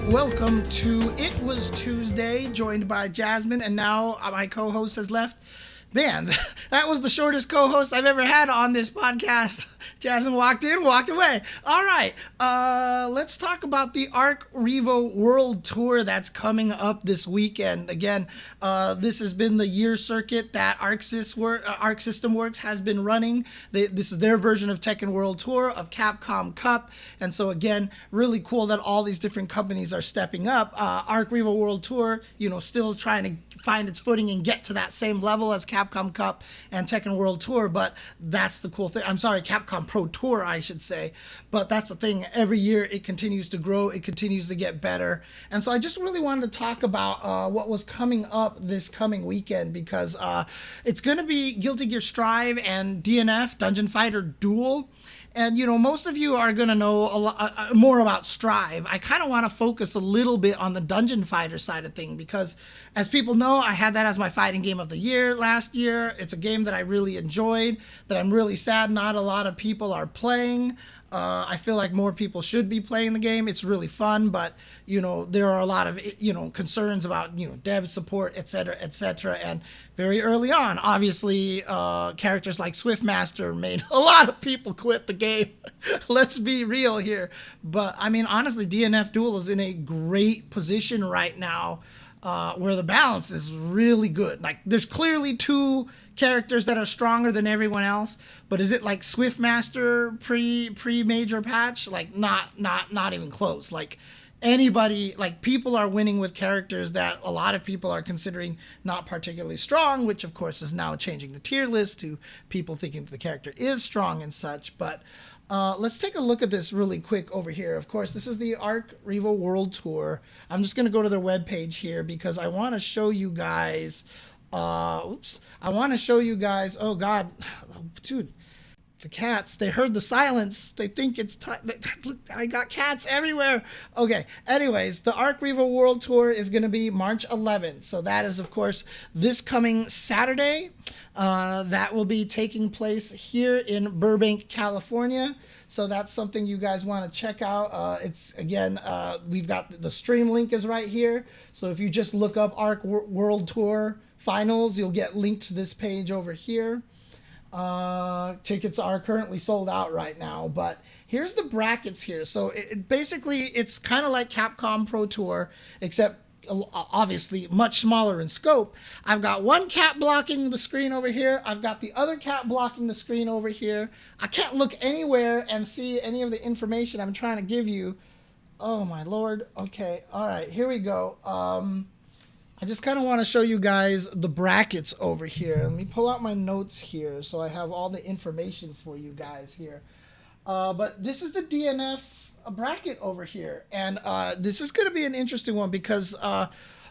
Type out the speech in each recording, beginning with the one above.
Welcome to It Was Tuesday, joined by Jasmine, and now my co-host has left. Man, that was the shortest co-host I've ever had on this podcast. Jasmine walked in, walked away. All right, let's talk about the ArcRevo World Tour that's coming up this weekend. Again, this has been the year circuit that Arc System Works has been running. This is their version of Tekken World Tour of Capcom Cup. And so again, really cool that all these different companies are stepping up. ArcRevo World Tour, still trying to find its footing and get to that same level as Capcom Cup and Tekken World Tour, but that's the cool thing. I'm sorry, Capcom Pro Tour, I should say. But that's the thing. Every year it continues to grow. It continues to get better. And so I just really wanted to talk about what was coming up this coming weekend, because it's going to be Guilty Gear Strive and DNF, Dungeon Fighter Duel. And, most of you are going to know a lot more about Strive. I kind of want to focus a little bit on the Dungeon Fighter side of thing, because as people know, I had that as my fighting game of the year last year. It's a game that I really enjoyed, that I'm really sad not a lot of people are playing. I feel like more people should be playing the game. It's really fun, but, there are a lot of, concerns about, dev support, et cetera. And very early on, obviously, characters like Swiftmaster made a lot of people quit the game. Let's be real here. But, honestly, DNF Duel is in a great position right now, where the balance is really good. Like, there's clearly two characters that are stronger than everyone else, but is it like Swiftmaster pre-major patch? Like, not even close. Like, anybody, like, people are winning with characters that a lot of people are considering not particularly strong, which of course is now changing the tier list to people thinking that the character is strong and such. But let's take a look at this really quick over here. Of course, this is the ArcRevo World Tour. I'm just going to go to their webpage here because I want to show you guys. I want to show you guys. Oh, God. Dude. The cats, they heard the silence. They think it's time. I got cats everywhere. Okay. Anyways, the ArcRevo World Tour is going to be March 11th. So that is, of course, this coming Saturday. That will be taking place here in Burbank, California. So that's something you guys want to check out. It's, again, we've got the stream link is right here. So if you just look up Arc World Tour Finals, you'll get linked to this page over here. Tickets are currently sold out right now, but here's the brackets here. So basically it's kind of like Capcom Pro Tour, except obviously much smaller in scope. I've got one cat blocking the screen over here. I've got the other cat blocking the screen over here. I can't look anywhere and see any of the information I'm trying to give you. Oh my Lord. Okay. All right, here we go. I just kind of want to show you guys the brackets over here. Let me pull out my notes here so I have all the information for you guys here. But this is the DNF bracket over here. And this is going to be an interesting one because,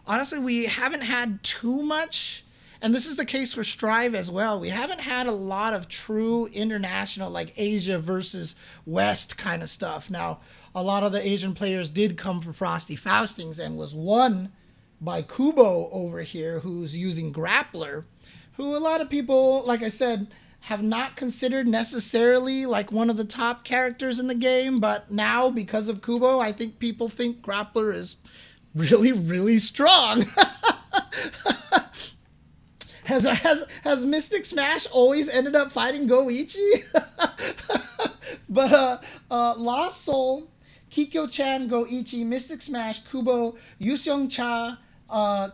honestly, we haven't had too much. And this is the case for Strive as well. We haven't had a lot of true international, like Asia versus West kind of stuff. Now, a lot of the Asian players did come from Frosty Faustings and was won by Kubo over here, who's using Grappler, who a lot of people, like I said, have not considered necessarily like one of the top characters in the game, but now because of Kubo, I think people think Grappler is really, really strong. Has Mystic Smash always ended up fighting Goichi? But Lost Soul, Kikyo-chan, Goichi, Mystic Smash, Kubo, Yuseong-cha,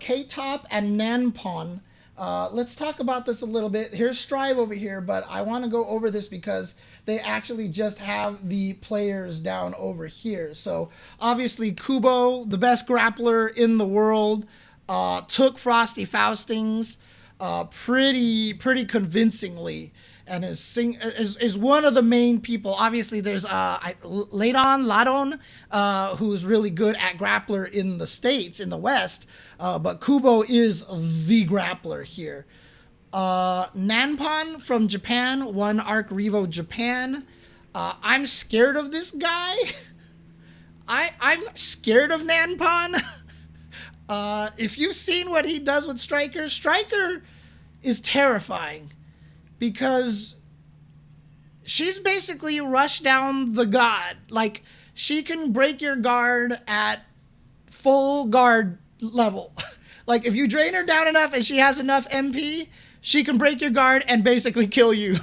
K-Top, and Nanpon. Let's talk about this a little bit. Here's Strive over here, but I want to go over this because they actually just have the players down over here. So obviously Kubo, the best grappler in the world, took Frosty Faustings pretty convincingly, and is one of the main people. Obviously, there's Ladon, who's really good at grappler in the States, in the West, but Kubo is the grappler here. Nanpon from Japan won ArcRevo Japan. I'm scared of this guy. I'm scared of Nanpon. If you've seen what he does with Striker is terrifying, because she's basically rushed down the god. Like, she can break your guard at full guard level. Like if you drain her down enough and she has enough MP, she can break your guard and basically kill you.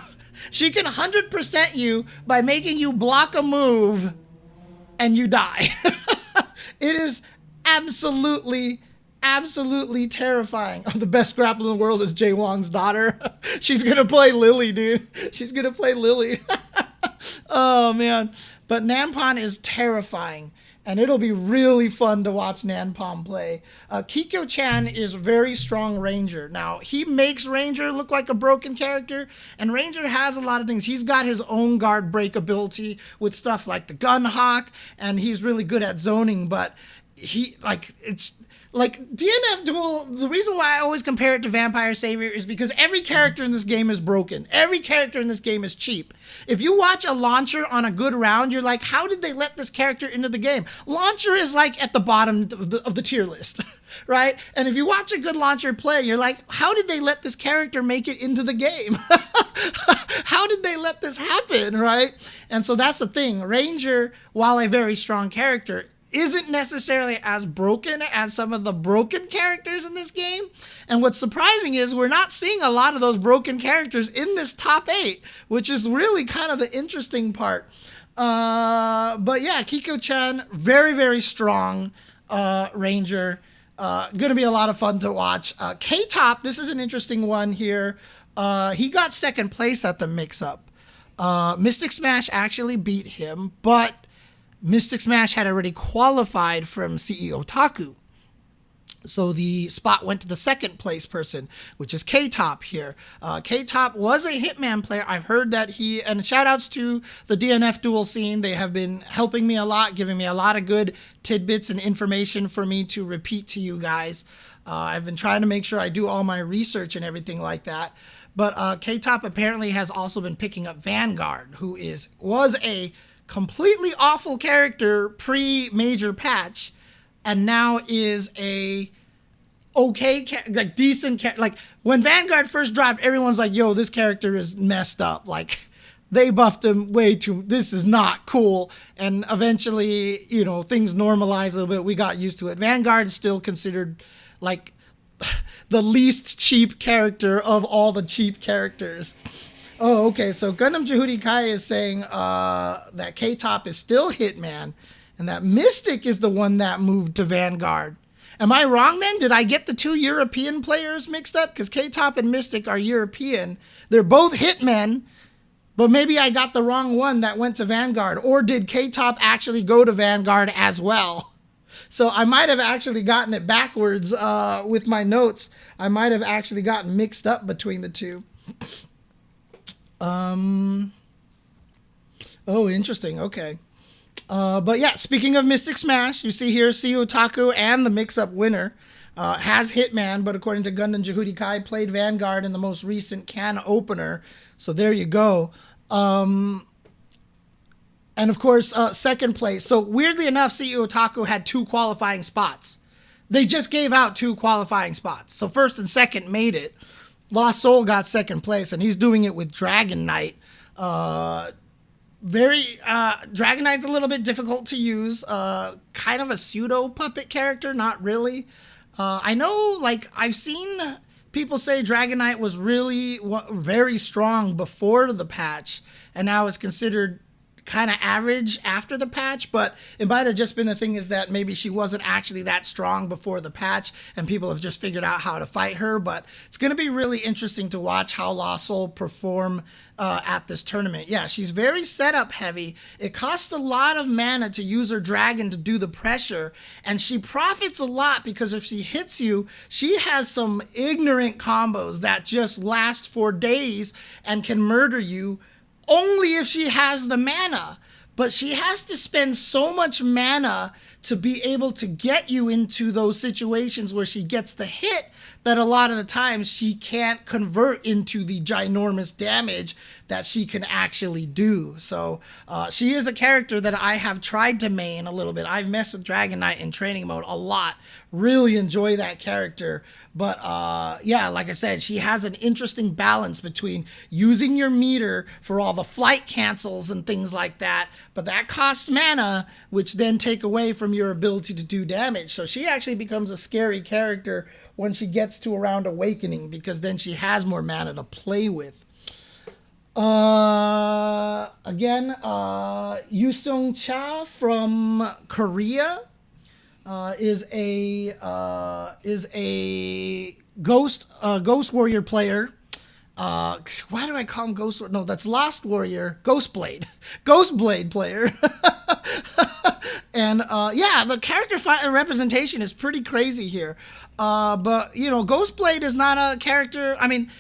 She can 100% you by making you block a move and you die. It is absolutely terrifying. Oh, the best grappler in the world is Jay Wong's daughter. She's gonna play Lily, dude. She's gonna play Lily. Oh man. But Nanpon is terrifying, and it'll be really fun to watch Nanpon play. Kikyo-chan is very strong Ranger. Now, he makes Ranger look like a broken character, and Ranger has a lot of things. He's got his own guard break ability with stuff like the Gun Hawk, and he's really good at zoning, but it's like DNF Duel, the reason why I always compare it to Vampire Savior is because every character in this game is broken. Every character in this game is cheap. If you watch a launcher on a good round, you're like, how did they let this character into the game? Launcher is like at the bottom of the tier list, right? And if you watch a good launcher play, you're like, how did they let this character make it into the game? How did they let this happen, right? And so that's the thing. Ranger, while a very strong character, isn't necessarily as broken as some of the broken characters in this game. And what's surprising is we're not seeing a lot of those broken characters in this top 8, which is really kind of the interesting part. But yeah, Kikyo-chan, very strong Ranger. Gonna be a lot of fun to watch. K-Top, this is an interesting one here. He got second place at the mix-up. Mystic Smash actually beat him, but Mystic Smash had already qualified from CE Otaku. So the spot went to the second place person, which is K-Top here. K-Top was a Hitman player. I've heard that and shout outs to the DNF Duel scene. They have been helping me a lot, giving me a lot of good tidbits and information for me to repeat to you guys. I've been trying to make sure I do all my research and everything like that. But K-Top apparently has also been picking up Vanguard, who was a completely awful character pre-major patch, and now is a okay, like decent, like when Vanguard first dropped, everyone's like, yo, this character is messed up. Like they buffed him way too, this is not cool. And eventually, you know, things normalized a little bit. We got used to it. Vanguard is still considered like the least cheap character of all the cheap characters. Oh, okay. So Gundam Jehudi Kai is saying that K-Top is still Hitman and that Mystic is the one that moved to Vanguard. Am I wrong then? Did I get the two European players mixed up? Because K-Top and Mystic are European. They're both Hitmen, but maybe I got the wrong one that went to Vanguard. Or did K-Top actually go to Vanguard as well? So I might have actually gotten it backwards with my notes. I might have actually gotten mixed up between the two. Oh, interesting. Okay. But yeah, speaking of Mystic Smash, you see here CE Otaku and the mix-up winner has Hitman, but according to Gundam Jehudi Kai, played Vanguard in the most recent can opener. So there you go. And of course, second place. So weirdly enough, CE Otaku had 2 qualifying spots. They just gave out 2 qualifying spots. So first and second made it. Lost Soul got second place, and he's doing it with Dragon Knight. Dragon Knight's a little bit difficult to use. Kind of a pseudo puppet character, not really. I know, like, I've seen people say Dragon Knight was really very strong before the patch, and now is considered kind of average after the patch, but it might have just been the thing is that maybe she wasn't actually that strong before the patch and people have just figured out how to fight her. But it's going to be really interesting to watch how Lost Soul perform at this tournament. Yeah, she's very setup heavy. It costs a lot of mana to use her dragon to do the pressure, and she profits a lot because if she hits you, she has some ignorant combos that just last for days and can murder you only if she has the mana. But she has to spend so much mana to be able to get you into those situations where she gets the hit that a lot of the times she can't convert into the ginormous damage that she can actually do. So she is a character that I have tried to main a little bit. I've messed with Dragon Knight in training mode a lot. Really enjoy that character. But yeah, like I said, she has an interesting balance between using your meter for all the flight cancels and things like that, but that costs mana, which then take away from from your ability to do damage. So she actually becomes a scary character when she gets to around Awakening, because then she has more mana to play with. Again, Yusung Cha from Korea is a Ghost Warrior player. Why do I call him Ghost? No, that's Lost Warrior, Ghostblade player. And yeah, the character representation is pretty crazy here. But you know, Ghostblade is not a character. I mean,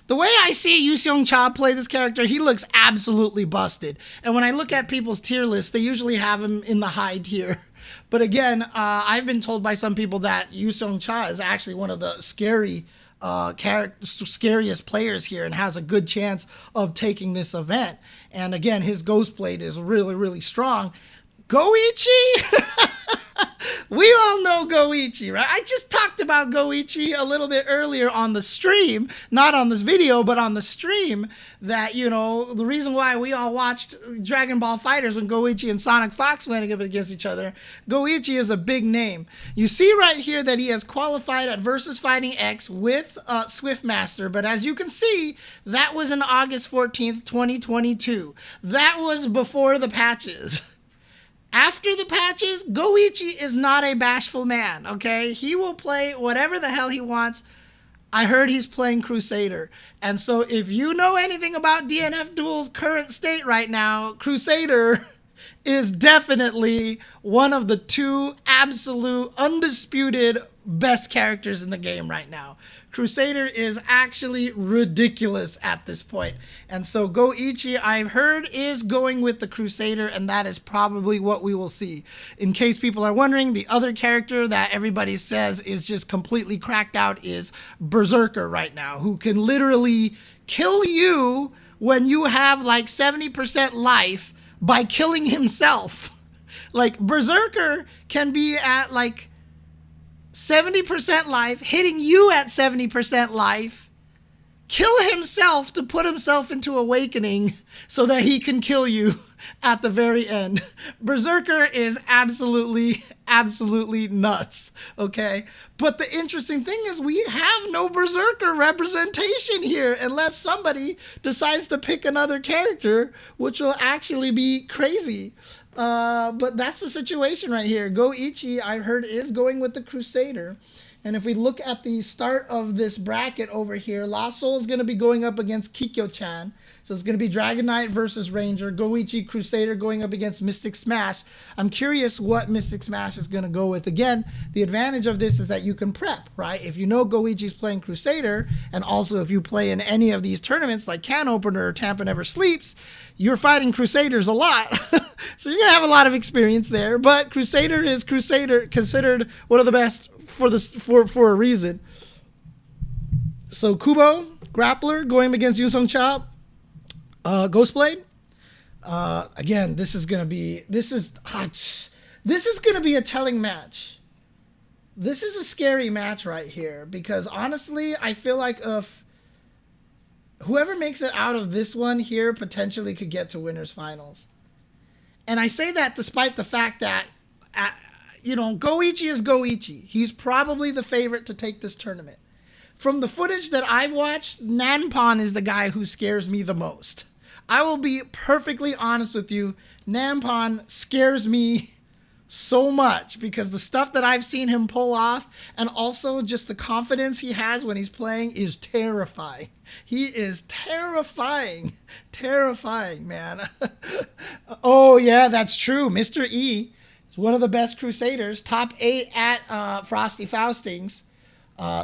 the way I see Yu Seong Cha play this character, he looks absolutely busted. And when I look at people's tier lists, they usually have him in the high tier. But again, I've been told by some people that Yu Seong Cha is actually one of the scariest players here and has a good chance of taking this event. And again, his Ghostblade is really, really strong. Goichi? We all know Goichi, right? I just talked about Goichi a little bit earlier on the stream, not on this video, but on the stream, that, you know, the reason why we all watched Dragon Ball FighterZ when Goichi and Sonic Fox went up against each other. Goichi is a big name. You see right here that he has qualified at Versus Fighting X with Swiftmaster, but as you can see, that was on August 14th, 2022. That was before the patches. After the patches, Goichi is not a bashful man, okay? He will play whatever the hell he wants. I heard he's playing Crusader. And so if you know anything about DNF Duel's current state right now, Crusader is definitely one of the two absolute, undisputed best characters in the game right now. Crusader is actually ridiculous at this point. And so Goichi, I've heard, is going with the Crusader, and that is probably what we will see. In case people are wondering, the other character that everybody says is just completely cracked out is Berserker right now, who can literally kill you when you have like 70% life by killing himself. Like, Berserker can be at like 70% life, hitting you at 70% life, kill himself to put himself into Awakening so that he can kill you at the very end. Berserker is absolutely, absolutely nuts, okay? But the interesting thing is we have no Berserker representation here unless somebody decides to pick another character, which will actually be crazy. But that's the situation right here. Goichi, I've heard, is going with the Crusader. And if we look at the start of this bracket over here, Lost Soul is going to be going up against Kikyo-chan. So it's going to be Dragon Knight versus Ranger. Goichi, Crusader going up against Mystic Smash. I'm curious what Mystic Smash is going to go with. Again, the advantage of this is that you can prep, right? If you know Goichi's playing Crusader, and also if you play in any of these tournaments like Can Opener or Tampa Never Sleeps, you're fighting Crusaders a lot. So you're going to have a lot of experience there. But Crusader is considered one of the best for a reason. So Kubo, Grappler, going against Yusung Cha, Ghostblade. Again, this is gonna be a telling match. This is a scary match right here, because honestly, I feel like if whoever makes it out of this one here potentially could get to winners finals. And I say that despite the fact that you know, Goichi is Goichi. He's probably the favorite to take this tournament. From the footage that I've watched, Nanpon is the guy who scares me the most. I will be perfectly honest with you. Nanpon scares me so much because the stuff that I've seen him pull off, and also just the confidence he has when he's playing, is terrifying. He is terrifying. Terrifying, man. Oh, yeah, that's true. Mr. E is one of the best Crusaders. Top 8 at Frosty Faustings.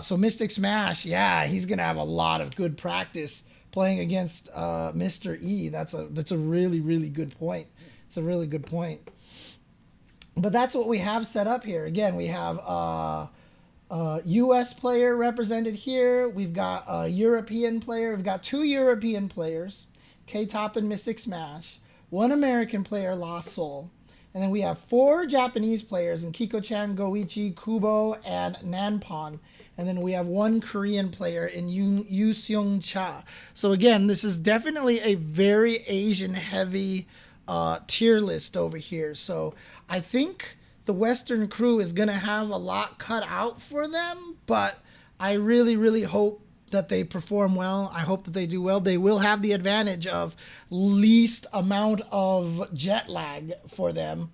So Mystic Smash, yeah, he's going to have a lot of good practice playing against Mr. E. That's a really, really good point. It's a really good point. But that's what we have set up here. Again, we have U.S. player represented here. We've got a European player. We've got 2 European players, K-Top and Mystic Smash. 1 American player, Lost Soul. And then we have 4 Japanese players in Kiko-chan, Goichi, Kubo, and Nanpon. And then we have 1 Korean player in Yu Seong Cha. So again, this is definitely a very Asian-heavy tier list over here. So I think the Western crew is going to have a lot cut out for them, but I really, really hope that they perform well. I hope that they do well. They will have the advantage of least amount of jet lag for them.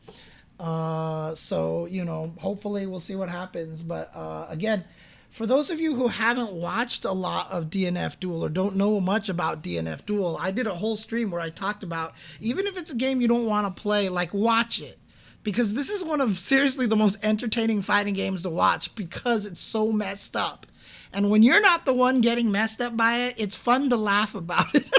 So, hopefully we'll see what happens. But again, for those of you who haven't watched a lot of DNF Duel or don't know much about DNF Duel, I did a whole stream where I talked about, even if it's a game you don't want to play, like, watch it. Because this is one of, seriously, the most entertaining fighting games to watch because it's so messed up. And when you're not the one getting messed up by it, it's fun to laugh about it.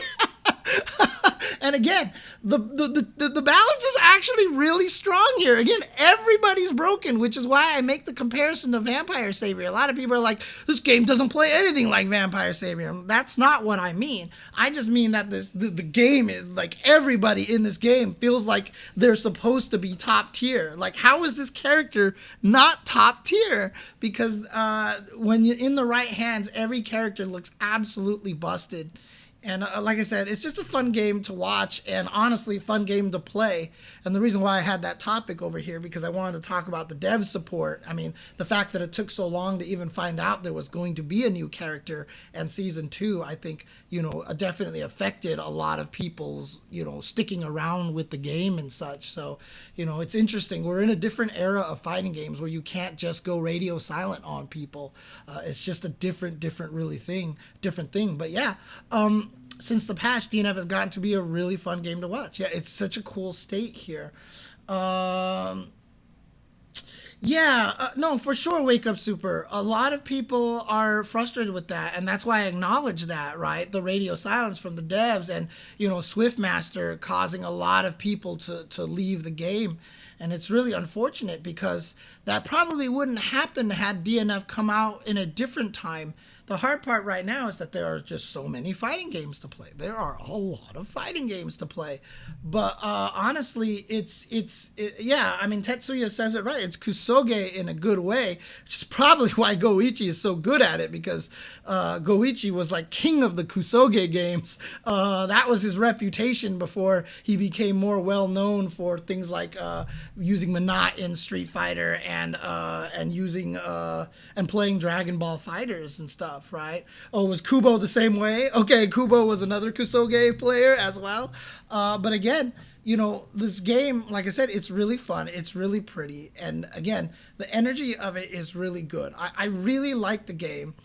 And again, the balance is actually really strong here. Again, everybody's broken, which is why I make the comparison to Vampire Savior. A lot of people are like, this game doesn't play anything like Vampire Savior. That's not what I mean. I just mean that the game is like, everybody in this game feels like they're supposed to be top tier. Like, how is this character not top tier? Because when you're in the right hands, every character looks absolutely busted. And like I said, it's just a fun game to watch and honestly fun game to play. And the reason why I had that topic over here, because I wanted to talk about the dev support. I mean, the fact that it took so long to even find out there was going to be a new character, and season 2, I think, definitely affected a lot of people's, sticking around with the game and such. So, it's interesting. We're in a different era of fighting games where you can't just go radio silent on people. It's just a different thing. But yeah, since the patch, DNF has gotten to be a really fun game to watch. Yeah, it's such a cool state here. No, for sure, Wake Up Super. A lot of people are frustrated with that, and that's why I acknowledge that, right? The radio silence from the devs and, Swiftmaster causing a lot of people to leave the game. And it's really unfortunate because that probably wouldn't happen had DNF come out in a different time. The hard part right now is that there are just so many fighting games to play. There are a lot of fighting games to play. But honestly, Tetsuya says it right. It's Kusoge in a good way, which is probably why Goichi is so good at it, because Goichi was like king of the Kusoge games. That was his reputation before he became more well known for things like using Manat in Street Fighter and using and playing Dragon Ball Fighters and stuff. Right? Oh, was Kubo the same way? Okay, Kubo was another Kusoge player as well. But again, this game, like I said, it's really fun. It's really pretty. And again, the energy of it is really good. I really like the game.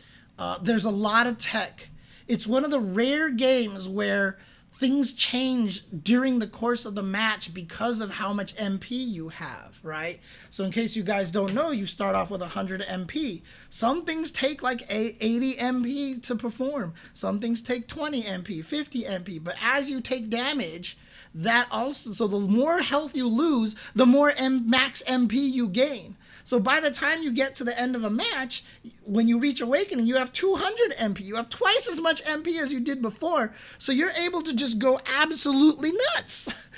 There's a lot of tech. It's one of the rare games where things change during the course of the match because of how much MP you have, right? So in case you guys don't know, you start off with 100 MP. Some things take like 80 MP to perform. Some things take 20 MP, 50 MP. But as you take damage, that also, so the more health you lose, the more max MP you gain. So by the time you get to the end of a match, when you reach Awakening, you have 200 MP. You have twice as much MP as you did before. So you're able to just go absolutely nuts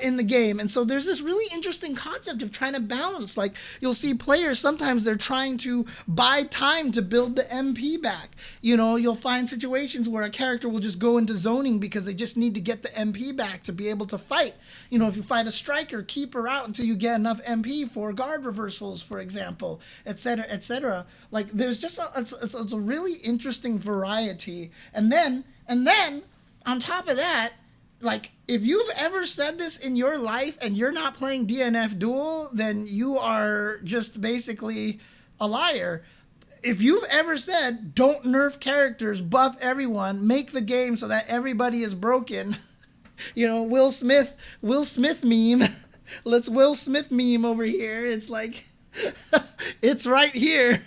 in the game. And so there's this really interesting concept of trying to balance. Like, you'll see players, sometimes they're trying to buy time to build the MP back. You'll find situations where a character will just go into zoning because they just need to get the MP back to be able to fight. If you fight a striker, keep her out until you get enough MP for guard reversals, for example, etc., etc. Like, there's just it's a really interesting variety. And then on top of that, like, if you've ever said this in your life and you're not playing DNF Duel, then you are just basically a liar. If you've ever said, don't nerf characters, buff everyone, make the game so that everybody is broken, Will Smith meme. Let's Will Smith meme over here. It's like, it's right here.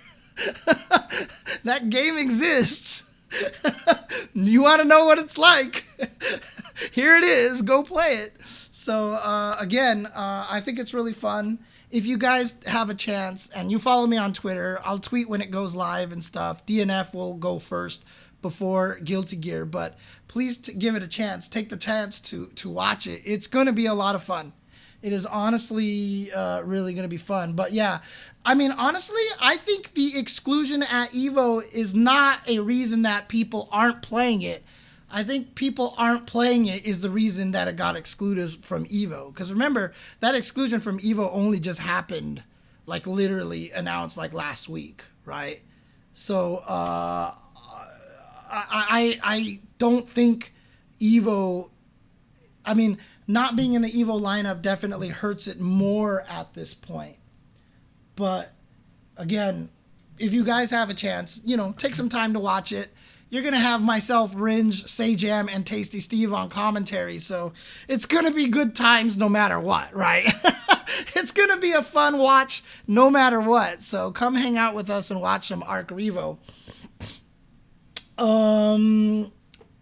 That game exists. You want to know what it's like? Here it is. Go play it. So again, I think it's really fun. If you guys have a chance and you follow me on Twitter, I'll tweet when it goes live and stuff. DNF will go first before Guilty Gear, but please give it a chance. Take the chance to watch it. It's going to be a lot of fun. It is honestly really going to be fun. But yeah, I mean, honestly, I think the exclusion at EVO is not a reason that people aren't playing it. I think people aren't playing it is the reason that it got excluded from Evo. Because remember, that exclusion from Evo only just happened, like literally announced like last week, right? So I don't think Evo, I mean, not being in the Evo lineup definitely hurts it more at this point. But again, if you guys have a chance, take some time to watch it. You're going to have myself, Ringe, Sajam, and Tasty Steve on commentary. So it's going to be good times no matter what, right? It's going to be a fun watch no matter what. So come hang out with us and watch some ArcRevo.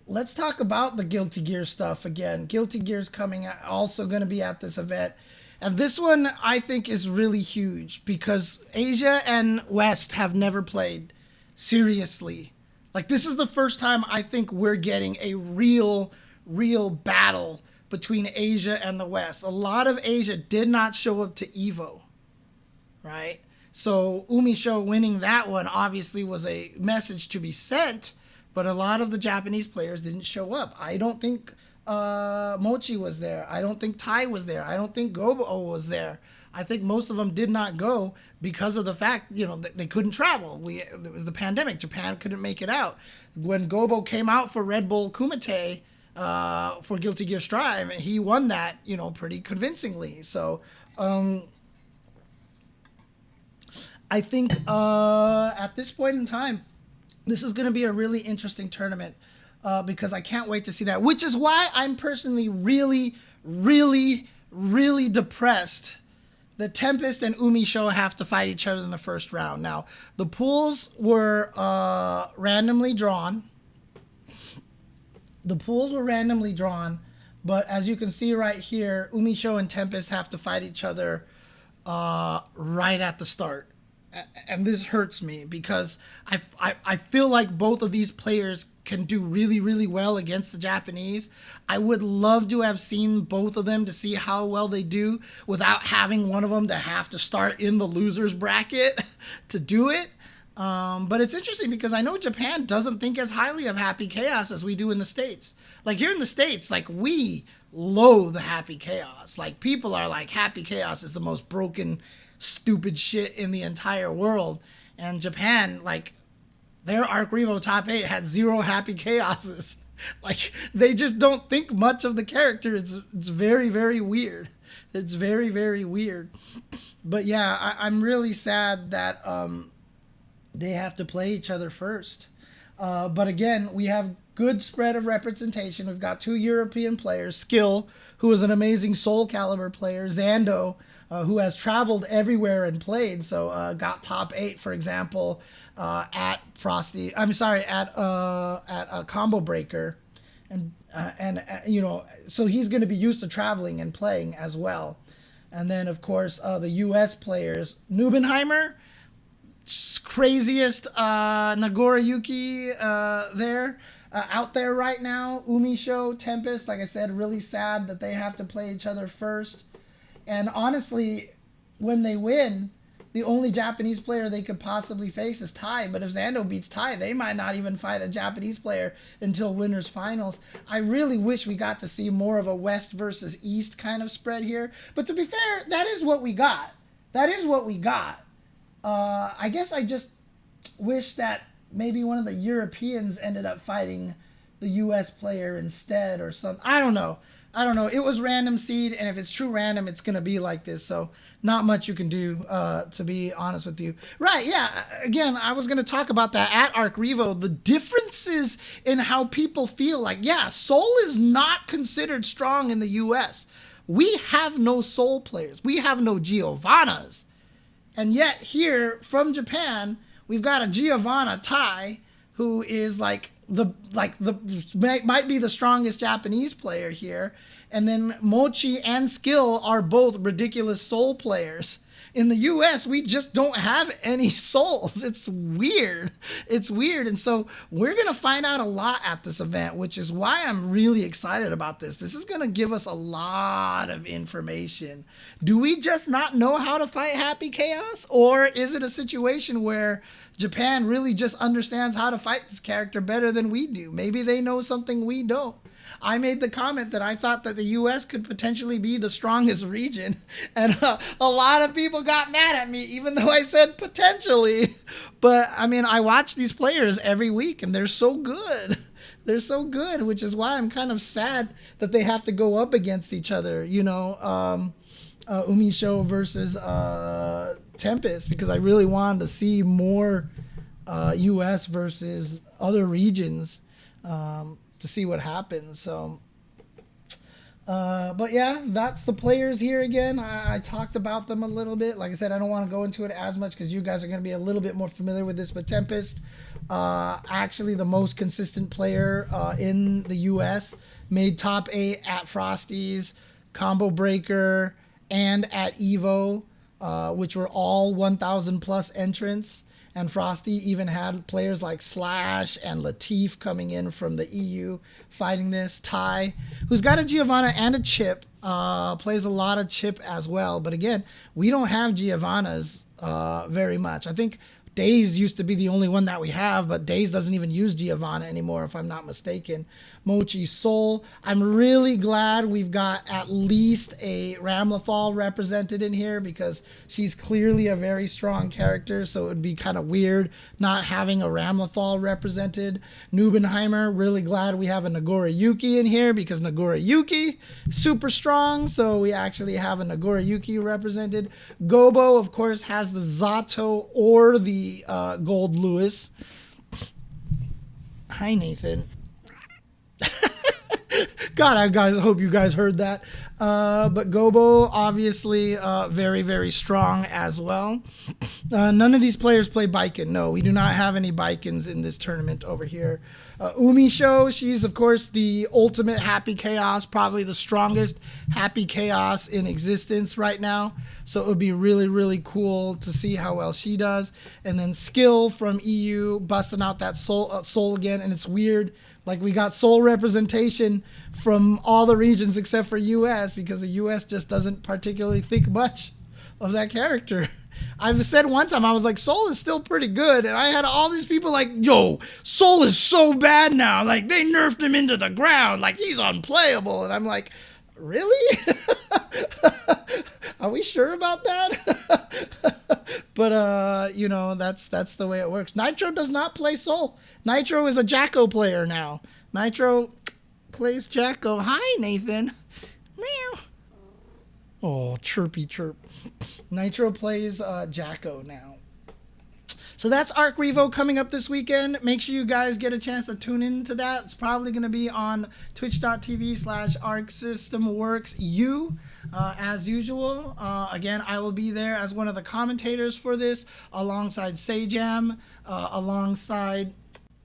Let's talk about the Guilty Gear stuff again. Guilty Gear's coming out, also going to be at this event. And this one I think is really huge because Asia and West have never played seriously. Like, this is the first time I think we're getting a real battle between Asia and the West. A lot of Asia did not show up to Evo, right? So Umisho winning that one obviously was a message to be sent, but a lot of the Japanese players didn't show up. I don't think Mochi was there. I don't think Tai was there. I don't think Gobo was there. I think most of them did not go because of the fact, they couldn't travel. It was the pandemic. Japan couldn't make it out. When Gobo came out for Red Bull Kumite for Guilty Gear Strive, he won that, pretty convincingly. So I think at this point in time, this is going to be a really interesting tournament because I can't wait to see that, which is why I'm personally really depressed that Tempest and Umisho have to fight each other in the first round. Now, the pools were randomly drawn. But as you can see right here, Umisho and Tempest have to fight each other right at the start. And this hurts me because I feel like both of these players can do really well against the Japanese. I would love to have seen both of them to see how well they do without having one of them to have to start in the losers bracket to do it. But it's interesting because I know Japan doesn't think as highly of Happy Chaos as we do in the States. Like here in the States, like we loathe Happy Chaos. Like people are like, Happy Chaos is the most broken, stupid shit in the entire world. And Japan, like, their ArcRevo top 8 had 0 Happy Chaoses. Like, they just don't think much of the character. It's very weird. It's very weird. But yeah, I'm really sad that they have to play each other first. But again, we have good spread of representation. We've got 2 European players. Skill, who is an amazing Soul Calibur player. Xando, who has traveled everywhere and played. So got top 8, for example, at Frosty. I'm sorry, at a Combo Breaker, and so he's going to be used to traveling and playing as well. And then of course the U.S. players, Nubenheimer, craziest Nagoriyuki there. Out there right now. Umisho, Tempest, like I said, really sad that they have to play each other first. And honestly, when they win, the only Japanese player they could possibly face is Tai. But if Xando beats Tai, they might not even fight a Japanese player until winners finals. I really wish we got to see more of a West versus East kind of spread here. But to be fair, that is what we got. I guess I just wish that maybe one of the Europeans ended up fighting the U.S. player instead or something. I don't know. It was random seed, and if it's true random, it's going to be like this. So not much you can do, to be honest with you. Right, yeah. Again, I was going to talk about that at ArcRevo. The differences in how people feel. Like, yeah, Soul is not considered strong in the U.S. We have no Soul players. We have no Giovannas. And yet here, from Japan, we've got a Giovanna Tai, who is might be the strongest Japanese player here. And then Mochi and Skill are both ridiculous Soul players. In the US, we just don't have any souls. It's weird. It's weird. And so we're going to find out a lot at this event, which is why I'm really excited about this. This is going to give us a lot of information. Do we just not know how to fight Happy Chaos? Or is it a situation where Japan really just understands how to fight this character better than we do? Maybe they know something we don't. I made the comment that I thought that the U.S. could potentially be the strongest region, and a lot of people got mad at me, even though I said potentially. But, I mean, I watch these players every week, and they're so good. They're so good, which is why I'm kind of sad that they have to go up against each other, you know, Umisho versus Tempest, because I really wanted to see more U.S. versus other regions. To see what happens. So but yeah, that's the players here again. I talked about them a little bit. Like I said, I don't want to go into it as much because you guys are going to be a little bit more familiar with this. But Tempest, actually the most consistent player in the US, made top 8 at Frosties, Combo Breaker, and at Evo, which were all 1,000 plus entrants. And Frosty even had players like Slash and Latif coming in from the EU fighting this. Ty, who's got a Giovanna and a Chip, plays a lot of Chip as well. But again, we don't have Giovannas very much. I think Daze used to be the only one that we have, but Daze doesn't even use Giovanna anymore, if I'm not mistaken. Mochi Soul. I'm really glad we've got at least a Ramlethal represented in here because she's clearly a very strong character, so it would be kind of weird not having a Ramlethal represented. Nubenheimer, really glad we have a Nagora Yuki in here because Nagora Yuki, super strong, so we actually have a Nagora Yuki represented. Gobo, of course, has the Zato or the Gold Lewis. Hi, Nathan. God, I hope you guys heard that. But Gobo, obviously, very, very strong as well. None of these players play Baiken. No, we do not have any Baikens in this tournament over here. Umisho, she's, of course, the ultimate Happy Chaos, probably the strongest Happy Chaos in existence right now. So it would be really, really cool to see how well she does. And then Skill from EU, busting out that soul again. And it's weird. Like, we got soul representation from all the regions except for US because the US just doesn't particularly think much of that character. I've said one time, I was like, Soul is still pretty good. And I had all these people like, yo, Soul is so bad now. Like, they nerfed him into the ground. Like, he's unplayable. And I'm like, really? Are we sure about that? But, you know, that's the way it works. Nitro does not play Soul. Nitro is a Jacko player now. Nitro plays Jacko. Hi, Nathan. Meow. Oh, chirpy chirp. Nitro plays Jacko now. So that's ArcRevo coming up this weekend. Make sure you guys get a chance to tune into that. It's probably going to be on twitch.tv/ArcSystemWorksU. As usual, again, I will be there as one of the commentators for this, alongside Sajam, alongside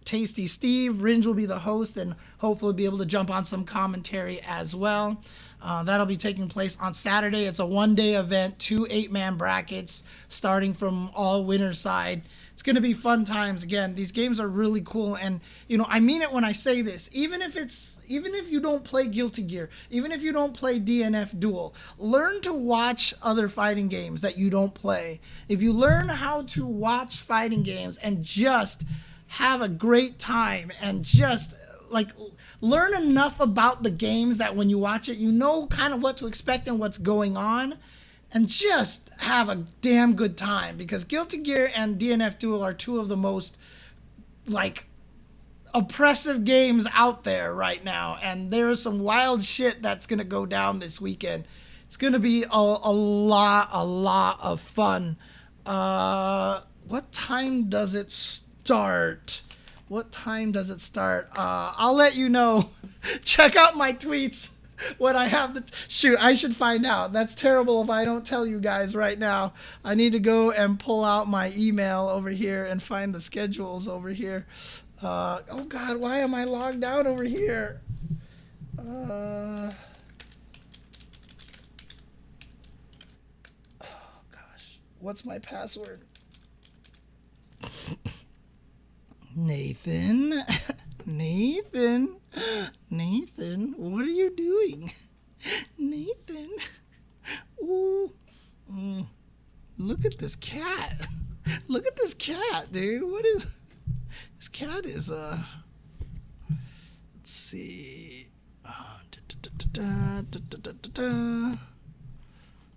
Tasty Steve. Ringe will be the host and hopefully be able to jump on some commentary as well. That'll be taking place on Saturday. It's a one-day event, 2 8-man brackets, starting from all winner side. It's going to be fun times. Again, these games are really cool, and you know, I mean it when I say this. Even if you don't play Guilty Gear, even if you don't play DNF Duel, learn to watch other fighting games that you don't play. If you learn how to watch fighting games and just have a great time and just like learn enough about the games that when you watch it, you know kind of what to expect and what's going on, and just have a damn good time, because Guilty Gear and DNF Duel are two of the most like oppressive games out there right now, and there's some wild shit that's gonna go down this weekend. It's gonna be a lot of fun. What time does it start? What time does it start? I'll let you know. Check out my tweets when I have the... Shoot, I should find out. That's terrible if I don't tell you guys right now. I need to go and pull out my email over here and find the schedules over here. Oh, God, why am I logged out over here? Oh, gosh. What's my password? Nathan. Nathan. Nathan, what are you doing? Nathan. Ooh. Look at this cat. Look at this cat, dude. What is... This cat is, let's see.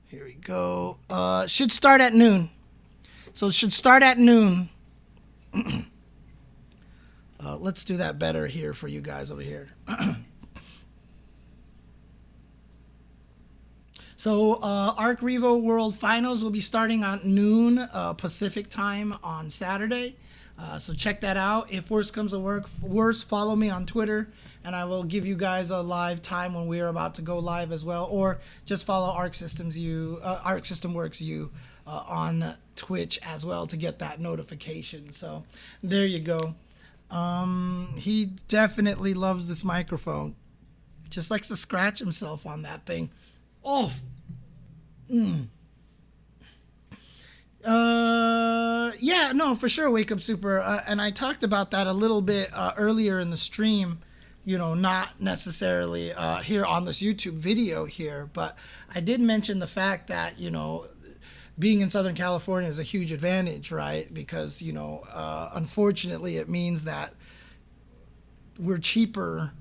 Here we go. Should start at noon. So it should start at noon. Let's do that better here for you guys over here. So ArcRevo World Finals will be starting at noon Pacific time on Saturday. So check that out. If worse comes to worse, follow me on Twitter, and I will give you guys a live time when we're about to go live as well. Or just follow Arc System Works U on Twitch as well to get that notification. So there you go. He definitely loves this microphone. Just likes to scratch himself on that thing. Oh. Yeah, no, for sure, Wake Up Super. And I talked about that a little bit earlier in the stream, you know, not necessarily here on this YouTube video here, but I did mention the fact that, you know, being in Southern California is a huge advantage, right? Because, you know, unfortunately, it means that we're cheaper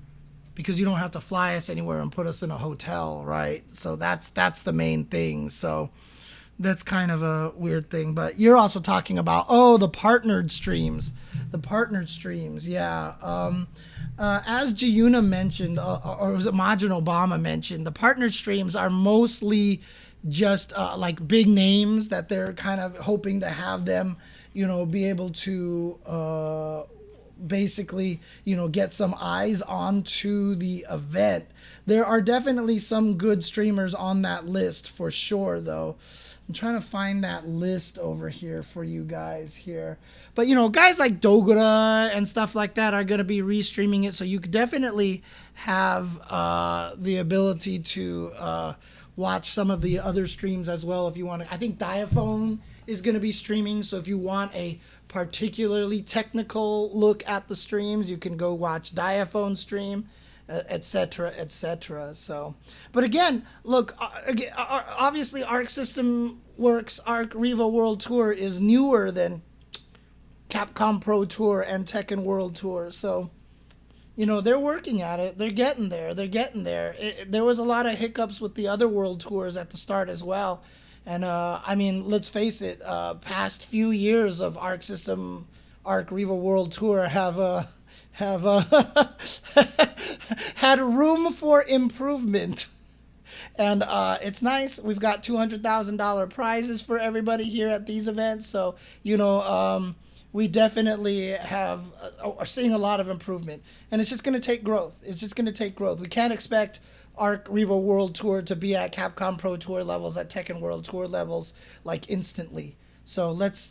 because you don't have to fly us anywhere and put us in a hotel, right? So that's the main thing. So that's kind of a weird thing. But you're also talking about, the partnered streams. The partnered streams, yeah. As Giuna mentioned, or was it Majin Obama mentioned, the partnered streams are mostly just like big names that they're kind of hoping to have them, you know, be able to basically, you know, get some eyes onto the event. There are definitely some good streamers on that list for sure, though. I'm trying to find that list over here for you guys here. But, you know, guys like Dogura and stuff like that are going to be restreaming it, so you could definitely have the ability to watch some of the other streams as well if you want to. I think Diaphone is going to be streaming, so if you want a particularly technical look at the streams, you can go watch Diaphone stream, etc., etc. So, but again, look, obviously Arc System Works ArcRevo World Tour is newer than Capcom Pro Tour and Tekken World Tour, so you know, they're working at it. They're getting there. There was a lot of hiccups with the other world tours at the start as well. And, I mean, let's face it, past few years of Arc System ArcRevo World Tour have had room for improvement. And it's nice. We've got $200,000 prizes for everybody here at these events. So, you know, we definitely are seeing a lot of improvement. And it's just going to take growth. We can't expect ArcRevo World Tour to be at Capcom Pro Tour levels, at Tekken World Tour levels, like instantly. So let's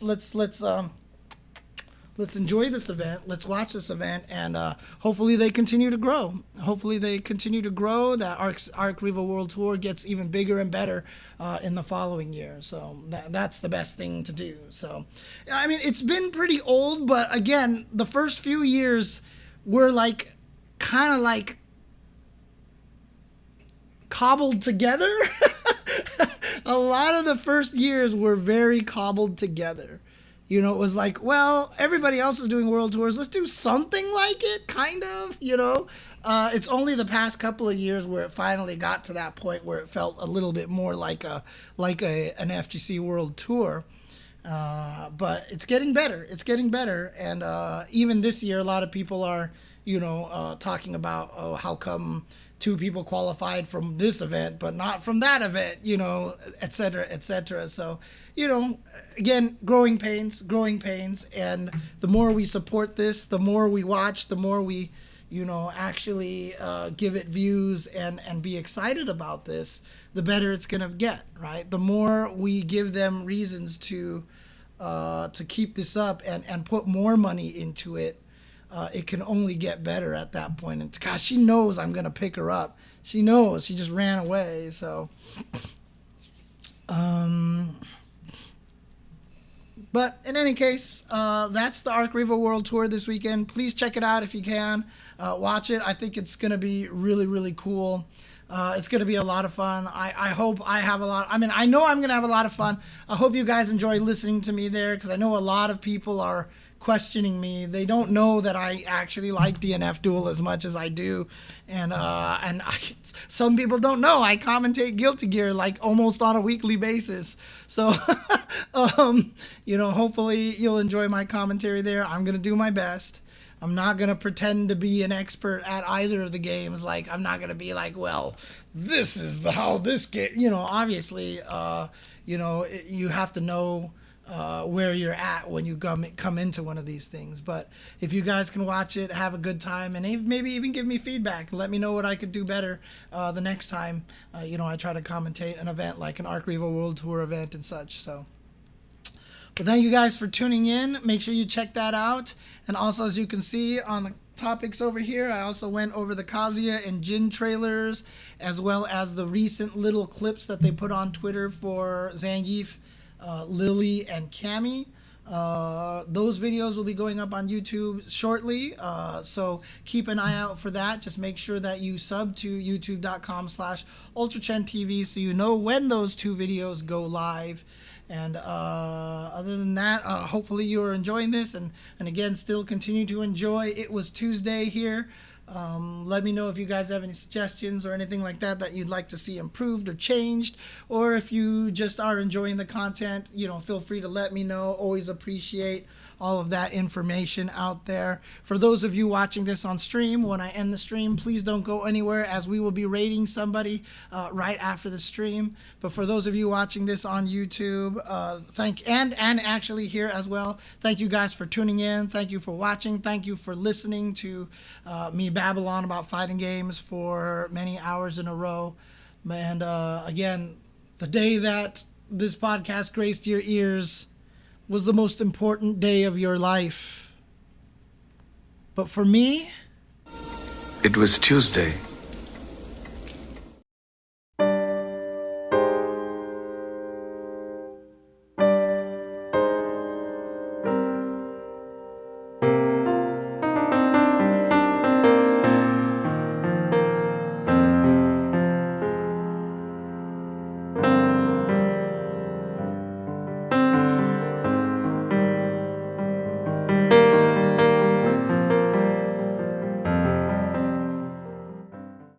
enjoy this event. Let's watch this event, and hopefully they continue to grow. That ArcRevo World Tour gets even bigger and better in the following year. So that's the best thing to do. So, I mean, it's been pretty old, but again, the first few years were like kind of like cobbled together. A lot of the first years were very cobbled together. You know, it was like, well, everybody else is doing world tours. Let's do something like it, kind of, you know. It's only the past couple of years where it finally got to that point where it felt a little bit more like an FGC world tour. But it's getting better. And even this year, a lot of people are, you know, talking about, how come 2 people qualified from this event, but not from that event, you know, et cetera, et cetera. So, you know, again, growing pains. And the more we support this, the more we watch, the more we, you know, actually give it views and be excited about this, the better it's going to get, right? The more we give them reasons to keep this up and put more money into it, it can only get better at that point. And gosh, she knows I'm going to pick her up. She knows. She just ran away. So, But in any case, that's the ArcRevo World Tour this weekend. Please check it out if you can. Watch it. I think it's going to be really, really cool. It's going to be a lot of fun. I hope I have a lot. I mean, I know I'm going to have a lot of fun. I hope you guys enjoy listening to me there, because I know a lot of people are questioning me. They don't know that I actually like DNF Duel as much as I do. Some people don't know I commentate Guilty Gear like almost on a weekly basis. So, hopefully you'll enjoy my commentary there. I'm going to do my best. I'm not going to pretend to be an expert at either of the games. Like, I'm not going to be like, well, this is how this game, obviously, you have to know where you're at when you come into one of these things. But if you guys can watch it, have a good time, and maybe even give me feedback. Let me know what I could do better the next time, I try to commentate an event like an ArcRevo World Tour event and such. So, but thank you guys for tuning in. Make sure you check that out. And also, as you can see on the topics over here, I also went over the Kazuya and Jin trailers, as well as the recent little clips that they put on Twitter for Zangief, Lily, and Cammy. Those videos will be going up on YouTube shortly, so keep an eye out for that. Just make sure that you sub to youtube.com/UltraChenTV so you know when those two videos go live. And other than that, hopefully you are enjoying this, and again, still continue to enjoy. It was Tuesday here. Let me know if you guys have any suggestions or anything like that you'd like to see improved or changed, or if you just are enjoying the content, feel free to let me know. Always appreciate all of that information out there. For those of you watching this on stream, when I end the stream, please don't go anywhere, as we will be rating somebody right after the stream. But for those of you watching this on YouTube, and actually here as well, thank you guys for tuning in. Thank you for watching. Thank you for listening to me babble on about fighting games for many hours in a row. And again, the day that this podcast graced your ears was the most important day of your life. But for me, it was Tuesday.